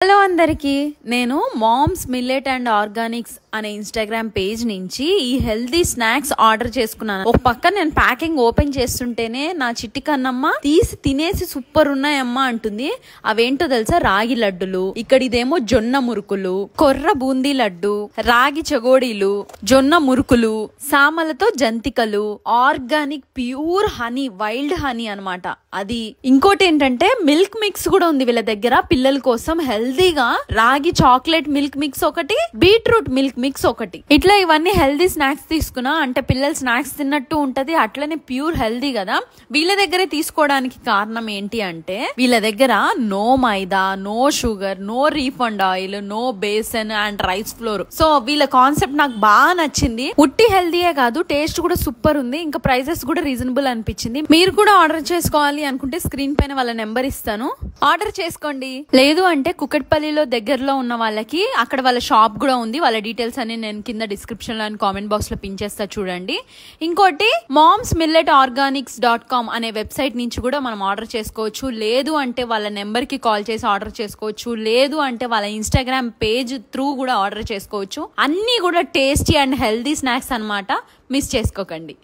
Hello అందరికి, నేను moms millet and Organics అనే ఇన్స్టాగ్రామ్ పేజ్ నుంచి ఈ హెల్దీ స్నాక్స్ ఆర్డర్ చేసుకున్నాను. ఒక పక్క నేను ప్యాకింగ్ ఓపెన్ చేస్తుంటేనే నా చిట్టి కన్నమ్మ తీసి తినేసి సూపర్ ఉన్నాయమ్మా అంటుంది. అవేంటో తెలుసా? రాగి లడ్డులు, ఇక్కడ ఇదేమో జొన్న మురుకులు, కొర్ర బూందీ లడ్డు, రాగి చగోడీలు, జొన్న మురుకులు, సామలతో జంతికలు, organic pure honey, wild honey అన్నమాట. అది ఇంకోటి ఏంటంటే మిల్క్ మిక్స్ కూడా ఉంది వీళ్ళ దగ్గర పిల్లల కోసం. హెల్దీగా రాగి చాక్లెట్ మిల్క్ మిక్స్ ఒకటి, బీట్రూట్ మిల్క్ మిక్స్ ఒకటి. ఇట్లా ఇవన్నీ హెల్దీ స్నాక్స్ తీసుకున్నా అంటే పిల్లలు స్నాక్స్ తిన్నట్టు ఉంటది, అట్లనే ప్యూర్ హెల్దీ కదా. వీళ్ళ దగ్గరే తీసుకోవడానికి కారణం ఏంటి అంటే వీళ్ళ దగ్గర no maida, no sugar, no refined oil, no besan and rice flour. So వీళ్ళ కాన్సెప్ట్ నాకు బాగా నచ్చింది. ఉట్టి హెల్దీయే కాదు, టేస్ట్ కూడా సూపర్ ఉంది. ఇంకా ప్రైసెస్ కూడా రీజనబుల్ అనిపించింది. మీరు కూడా ఆర్డర్ చేసుకోవాలి అనుకుంటే స్క్రీన్ పైన వాళ్ళ నెంబర్ ఇస్తాను, ఆర్డర్ చేసుకోండి. లేదు అంటే కుకట్పల్లిలో దగ్గరలో ఉన్న వాళ్ళకి అక్కడ వాళ్ళ షాప్ కూడా ఉంది. వాళ్ళ డీటెయిల్స్ అన్ని నేను కింద డిస్క్రిప్షన్ లో అండ్ కామెంట్ బాక్స్ లో పిన్ చేస్తా చూడండి. ఇంకోటి momsmilletorganics.com అనే వెబ్సైట్ నుంచి కూడా మనం ఆర్డర్ చేసుకోవచ్చు. లేదు అంటే వాళ్ళ నెంబర్ కి కాల్ చేసి ఆర్డర్ చేసుకోవచ్చు. లేదు అంటే వాళ్ళ ఇన్స్టాగ్రామ్ పేజ్ త్రూ కూడా ఆర్డర్ చేసుకోవచ్చు. అన్ని కూడా టేస్టీ అండ్ హెల్దీ స్నాక్స్ అన్నమాట, మిస్ చేసుకోకండి.